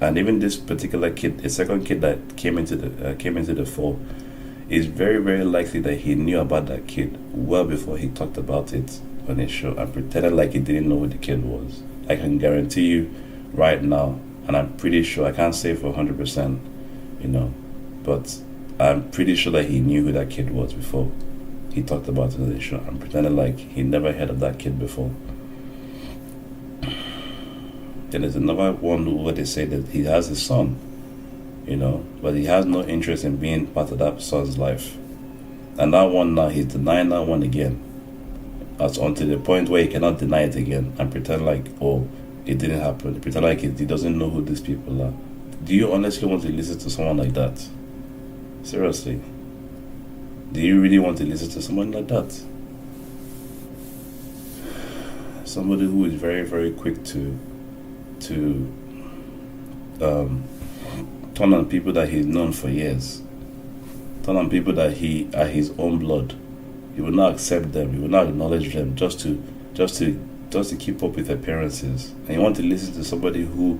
And even this particular kid, a second kid that came into the fore, it's very, very likely that he knew about that kid well before he talked about it on his show and pretended like he didn't know who the kid was. I can guarantee you right now, and I'm pretty sure, I can't say for 100%, but I'm pretty sure that he knew who that kid was before he talked about it on the show and pretended like he never heard of that kid before. Then there's another one where they say that he has a son, but he has no interest in being part of that son's life. And that one now, he's denying that one again. That's until the point where he cannot deny it again and pretend like, oh, it didn't happen. Pretend like he doesn't know who these people are. Do you honestly want to listen to someone like that? Seriously. Do you really want to listen to someone like that? Somebody who is very, very quick to turn on people that he's known for years. Turn on people that he are his own blood. He will not accept them. He will not acknowledge them just to keep up with appearances. And you want to listen to somebody who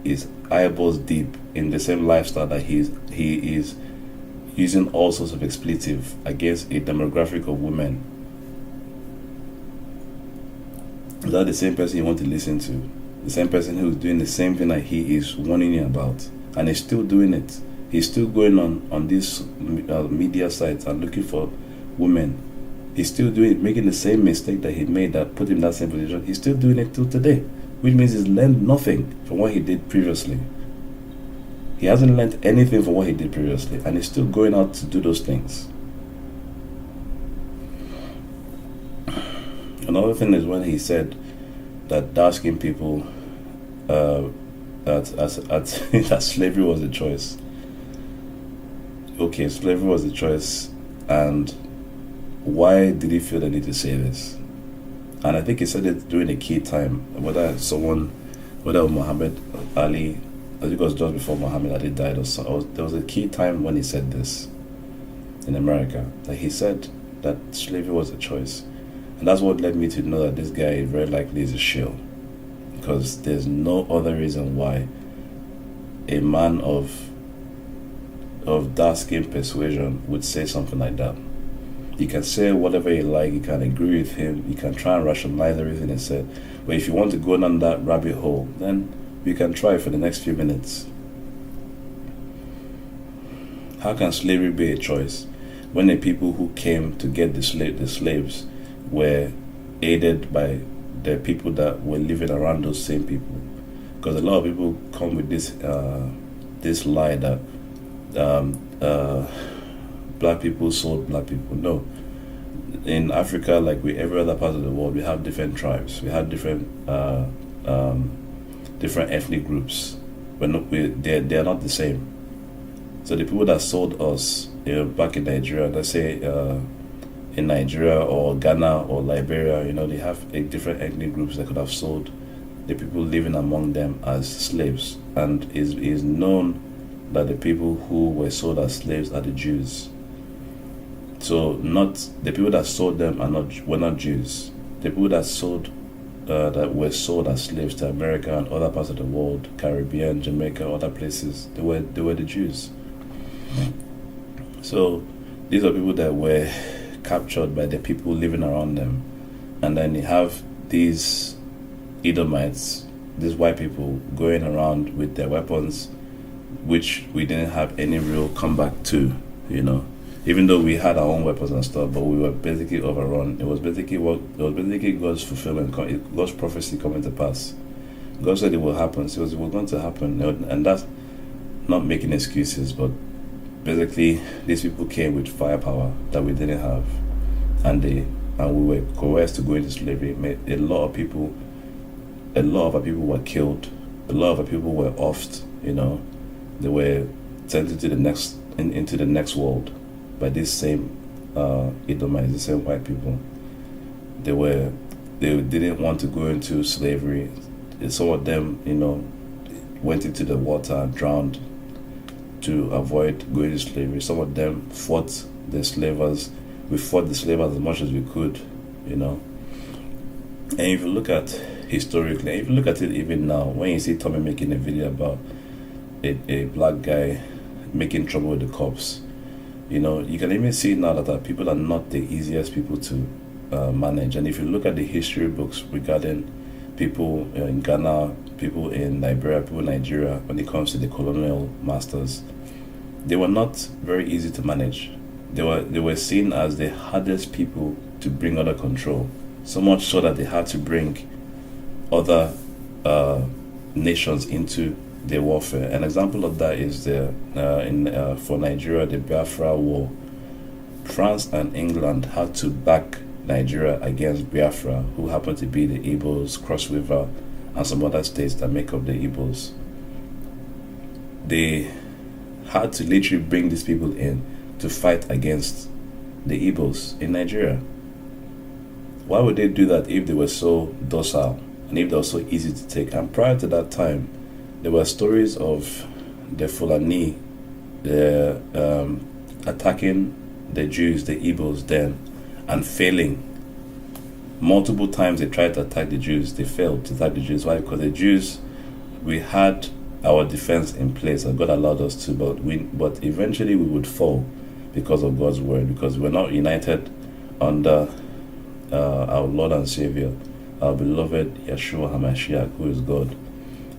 is eyeballs deep in the same lifestyle that he is using all sorts of expletive against a demographic of women. Is that the same person you want to listen to? The same person who is doing the same thing that he is warning you about, and he's still doing it. He's still going on these media sites and looking for women. He's still making the same mistake that he made that put him in that same position. He's still doing it till today, which means he's learned nothing from what he did previously. He hasn't learned anything from what he did previously, and he's still going out to do those things. Another thing is when he said that dark-skinned people, that slavery was a choice. Okay, slavery was a choice, and why did he feel the need to say this? And I think he said it during a key time, whether Muhammad Ali, I think it was just before Muhammad Ali died, or so, there was a key time when he said this in America, that he said that slavery was a choice. And that's what led me to know that this guy very likely is a shill. Because there's no other reason why a man of dark-skin persuasion would say something like that. You can say whatever you like, you can agree with him, you can try and rationalize everything he said. But if you want to go down that rabbit hole, then we can try for the next few minutes. How can slavery be a choice when the people who came to get the slaves were aided by the people that were living around those same people? Because a lot of people come with this lie that black people sold black people. No. In Africa, like with every other part of the world, we have different tribes. We have different ethnic groups. They're not the same. So the people that sold us, back in Nigeria, let's say in Nigeria or Ghana or Liberia, they have different ethnic groups that could have sold the people living among them as slaves. And it is known that the people who were sold as slaves are the Jews. So not the people that sold them were not Jews. The people that were sold as slaves to America and other parts of the world, Caribbean, Jamaica, other places, they were the Jews. So these are people that were captured by the people living around them, and then you have these Edomites, these white people going around with their weapons, which we didn't have any real comeback to, even though we had our own weapons and stuff, but we were basically overrun. It was basically God's fulfillment, God's prophecy coming to pass. God said it will happen, so it was going to happen, and that's not making excuses, but basically these people came with firepower that we didn't have, and we were coerced to go into slavery. A lot of our people were killed. A lot of our people were offed. They were sent into the next world by these same Edomites, the same white people. They didn't want to go into slavery. Some of them, went into the water and drowned to avoid going to slavery. Some of them fought the slavers. We fought the slavers as much as we could, And if you look at historically, if you look at it even now, when you see Tommy making a video about a black guy making trouble with the cops. You can even see now that our people are not the easiest people to manage. And if you look at the history books regarding people in Ghana, people in Liberia, people in Nigeria, when it comes to the colonial masters, they were not very easy to manage. They were seen as the hardest people to bring under control. So much so that they had to bring other nations into their warfare. An example of that is for Nigeria, the Biafra War. France and England had to back Nigeria against Biafra, who happened to be the Igbos, Cross River, and some other states that make up the Igbos. They had to literally bring these people in to fight against the Igbos in Nigeria. Why would they do that if they were so docile and if they were so easy to take? And prior to that time, there were stories of the Fulani attacking the Jews, the Igbos then, and failing. Multiple times they tried to attack the Jews, they failed to attack the Jews. Why? Because the Jews, we had our defense in place and God allowed us to, but eventually we would fall because of God's word, because we're not united under our Lord and Savior, our beloved Yeshua HaMashiach, who is God.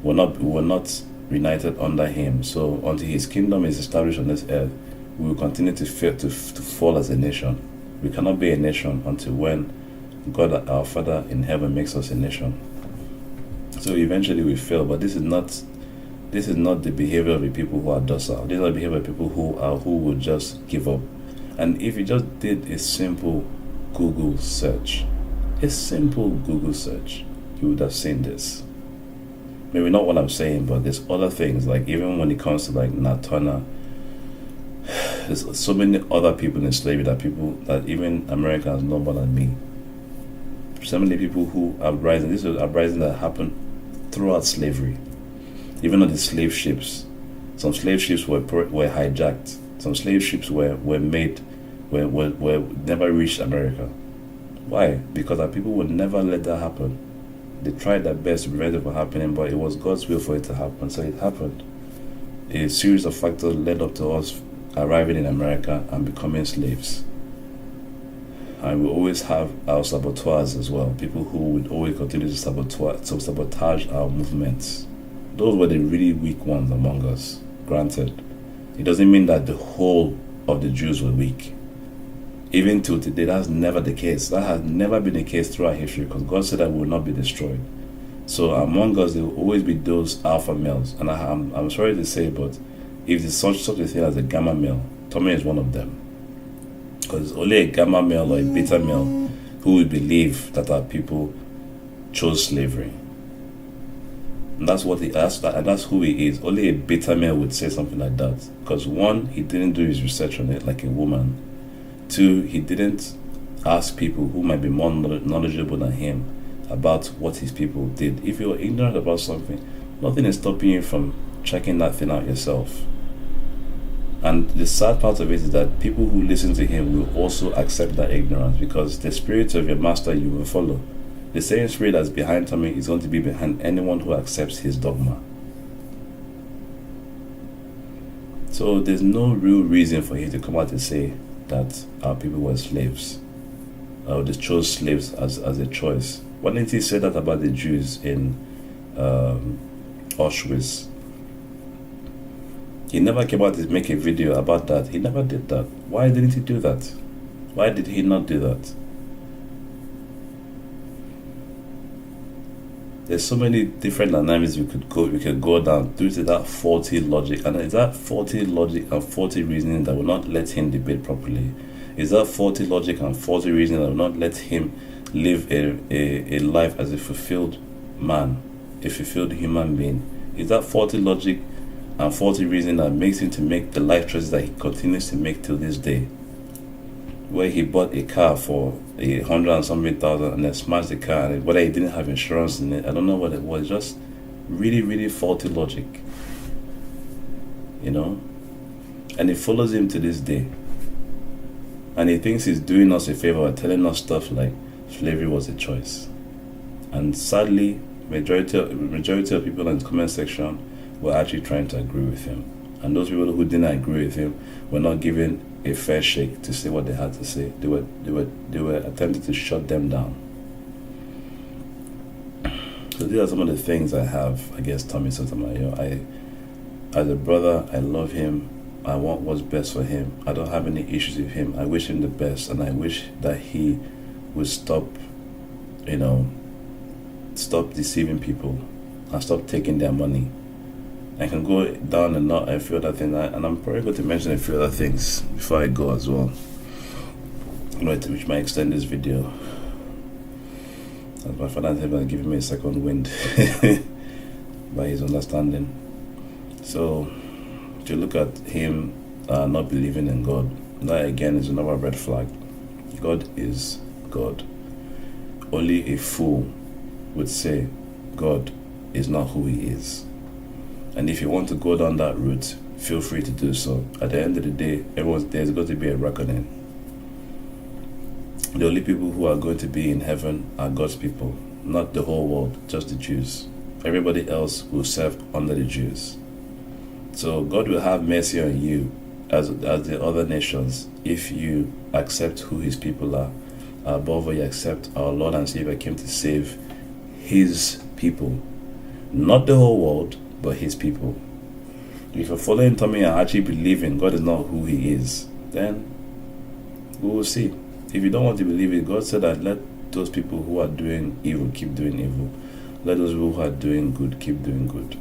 We're not united under Him. So until His kingdom is established on this earth, we will continue to fall as a nation. We cannot be a nation until when God, our Father in heaven, makes us a nation. So eventually we fail, but this is not the behavior of the people who are docile. These are the behavior of people who would just give up. And if you just did a simple Google search, you would have seen this. Maybe not what I'm saying, but there's other things, like even when it comes to like Nat Turner, there's so many other people in slavery that even Americans know more than me. So many people who are uprising. This is an uprising that happened throughout slavery. Even on the slave ships, some slave ships were hijacked. Some slave ships were never reached America. Why? Because our people would never let that happen. They tried their best to prevent it from happening, but it was God's will for it to happen, so it happened. A series of factors led up to us arriving in America and becoming slaves. And we always have our saboteurs as well, people who would always continue to sabotage our movements. Those were the really weak ones among us, granted. It doesn't mean that the whole of the Jews were weak. Even till today, that's never the case. That has never been the case throughout history, because God said that we will not be destroyed. So among us, there will always be those alpha males. And I'm sorry to say, but if there's such a thing as a gamma male, Tommy is one of them. Because only a gamma male or a beta male who will believe that our people chose slavery. And that's who he is. Only a beta male would say something like that. Because one, he didn't do his research on it like a woman. Two, he didn't ask people who might be more knowledgeable than him about what his people did. If you're ignorant about something, nothing is stopping you from checking that thing out yourself. And the sad part of it is that people who listen to him will also accept that ignorance, because the spirit of your master you will follow. The same spirit that's behind Tommy is going to be behind anyone who accepts his dogma. So there's no real reason for him to come out and say that our people were slaves. They chose slaves as a choice. Why didn't he say that about the Jews in Auschwitz? He never came out to make a video about that. He never did that. Why didn't he do that? Why did he not do that? There's so many different dynamics we could go down due to that faulty logic. And is that faulty logic and faulty reasoning that will not let him debate properly? Is that faulty logic and faulty reasoning that will not let him live a life as a fulfilled man, a fulfilled human being? Is that faulty logic and faulty reasoning that makes him to make the life choices that he continues to make till this day? Where he bought a car for $100 and something thousand and then smashed the car, and whether he didn't have insurance in it, I don't know what it was. Just really, really faulty logic, and it follows him to this day. And he thinks he's doing us a favor by telling us stuff like slavery was a choice. And sadly, majority of people in the comment section were actually trying to agree with him. And those people who didn't agree with him were not given a fair shake to say what they had to say. They were attempting to shut them down. So these are some of the things I have against Tommy Sotomayor. As a brother, I love him. I want what's best for him. I don't have any issues with him. I wish him the best, and I wish that he would stop deceiving people and stop taking their money. I can go down and not a few other things, and I'm probably going to mention a few other things before I go as well, which might extend this video. As my father has given me a second wind by his understanding. So, to look at him not believing in God, that again is another red flag. God is God. Only a fool would say God is not who he is. And if you want to go down that route, feel free to do so. At the end of the day, there's going to be a reckoning. The only people who are going to be in heaven are God's people, not the whole world, just the Jews. Everybody else will serve under the Jews. So God will have mercy on you as the other nations if you accept who his people are. Above all, you accept our Lord and Savior came to save his people. Not the whole world, but his people. If you're following Tommy and actually believing God is not who he is, then we will see. If you don't want to believe it, God said that let those people who are doing evil keep doing evil. Let those people who are doing good keep doing good.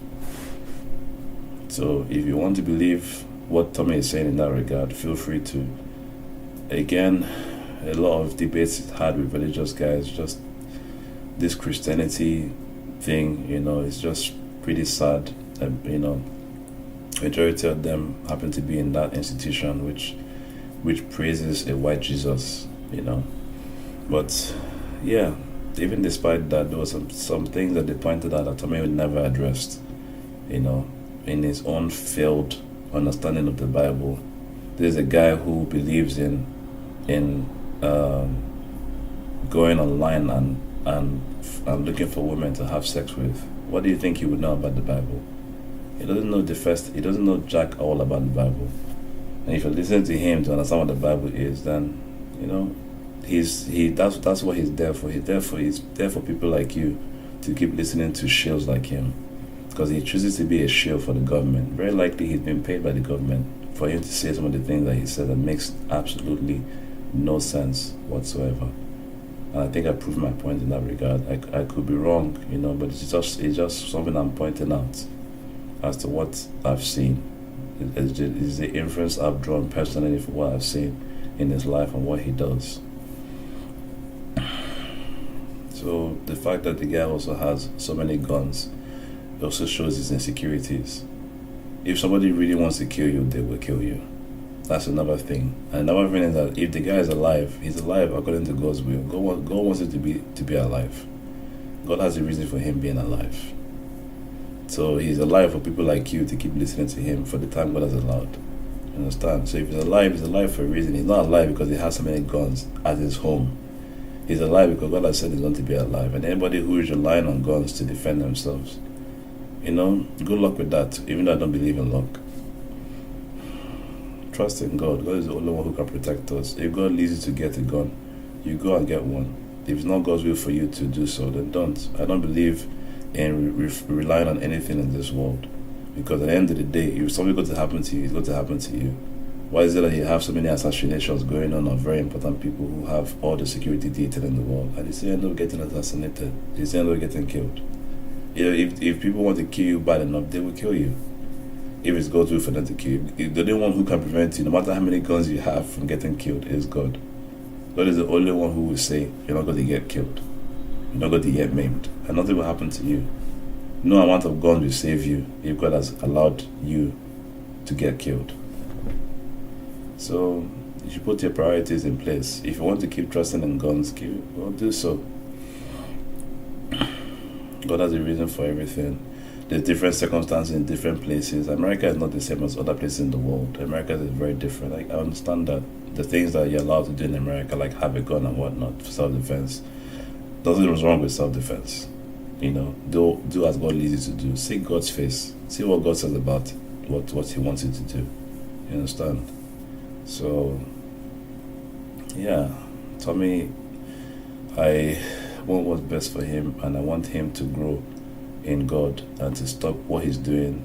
So if you want to believe what Tommy is saying in that regard, feel free to. Again, a lot of debates had with religious guys, just this Christianity thing, it's just pretty sad. Majority of them happen to be in that institution which praises a white Jesus, But yeah, even despite that, there was some things that they pointed out that Tommy never addressed, in his own failed understanding of the Bible. There's a guy who believes in going online and looking for women to have sex with. What do you think he would know about the Bible? He doesn't know he doesn't know jack all about the Bible. And if you listen to him to understand what the Bible is, then that's what he's there for. He's there for people like you to keep listening to shills like him, because he chooses to be a shill for the government. Very likely he's been paid by the government for him to say some of the things that he said that makes absolutely no sense whatsoever. And I think I proved my point in that regard. I could be wrong, but it's just something I'm pointing out as to what I've seen. It's the inference I've drawn personally from what I've seen in his life and what he does. So the fact that the guy also has so many guns, it also shows his insecurities. If somebody really wants to kill you, they will kill you. That's another thing. And another thing is that if the guy is alive, he's alive according to God's will. God wants him to be alive. God has a reason for him being alive. So he's alive for people like you to keep listening to him for the time God has allowed. You understand? So if he's alive for a reason. He's not alive because he has so many guns at his home. He's alive because God has said he's going to be alive. And anybody who is relying on guns to defend themselves, good luck with that, even though I don't believe in luck. Trust in God. God is the only one who can protect us. If God leads you to get a gun, you go and get one. If it's not God's will for you to do so, then don't. I don't believe in relying on anything in this world, because at the end of the day, if something going to happen to you, it's going to happen to you. Why is it that you have so many assassinations going on of very important people who have all the security detail in the world, and they still end up getting assassinated? They still end up getting killed. If people want to kill you bad enough, they will kill you. If it's God's will for them to kill you, the only one who can prevent you, no matter how many guns you have, from getting killed is God. God is the only one who will say you're not going to get killed, you're not going to get maimed, and nothing will happen to you. No amount of guns will save you if God has allowed you to get killed. So you should put your priorities in place. If you want to keep trusting in guns, do so. God has a reason for everything. There's different circumstances in different places. America is not the same as other places in the world. America is very different. I understand that the things that you're allowed to do in America, like have a gun and whatnot for self-defense, nothing was wrong with self-defense. Do as God leads you to do. Seek God's face. See what God says about what He wants you to do. You understand? So, yeah, Tommy, I want what's best for him, and I want him to grow in God and to stop what he's doing.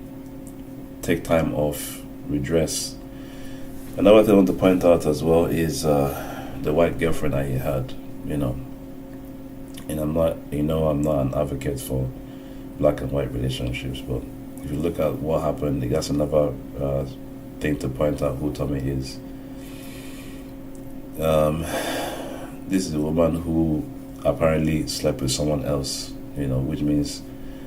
Take time off, redress. Another thing I want to point out as well is the white girlfriend that he had. And I'm not an advocate for black and white relationships, but if you look at what happened, that's another thing to point out who Tommy is. This is a woman who apparently slept with someone else, which means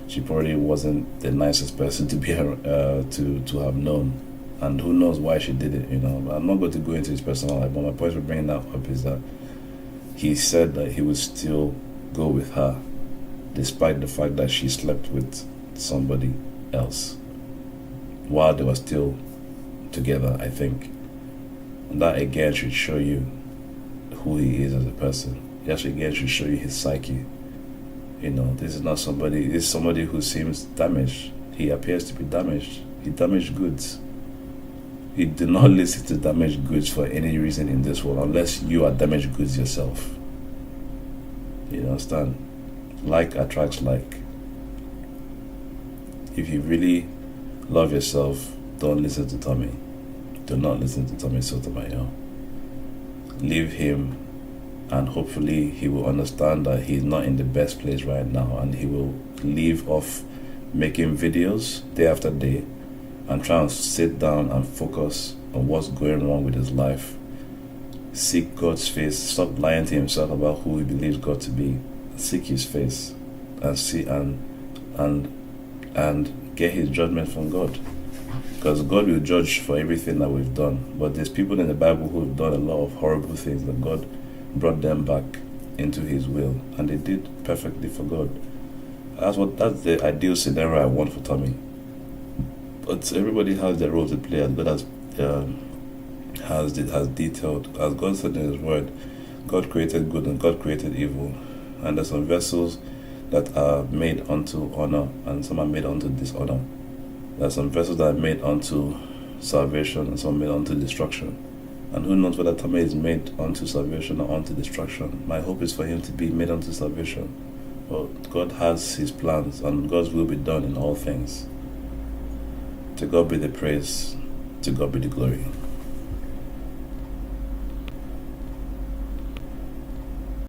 she probably wasn't the nicest person to be to have known, and who knows why she did it. I'm not going to go into his personal life, but my point for bringing that up is that he said that he would still go with her, despite the fact that she slept with somebody else while they were still together, I think. And that again should show you who he is as a person. That again should show you his psyche. This is not somebody, this is somebody who seems damaged. He appears to be damaged. He damaged goods. You do not listen to damaged goods for any reason in this world unless you are damaged goods yourself. You understand? Like attracts like. If you really love yourself, don't listen to Tommy. Do not listen to Tommy Sotomayor. Leave him, and hopefully he will understand that he's not in the best place right now, and he will leave off making videos day after day and try and sit down and focus on what's going wrong with his life. Seek God's face. Stop lying to himself about who he believes God to be. Seek his face and see and get his judgment from God. Because God will judge for everything that we've done. But there's people in the Bible who have done a lot of horrible things that God brought them back into his will, and they did perfectly for God. That's the ideal scenario I want for Tommy. But everybody has their role to play, as God has detailed. As God said in his word, God created good and God created evil. And there's some vessels that are made unto honor and some are made unto dishonor. There are some vessels that are made unto salvation and some made unto destruction. And who knows whether Tommy is made unto salvation or unto destruction. My hope is for him to be made unto salvation. But God has his plans, and God's will be done in all things. To God be the praise, to God be the glory.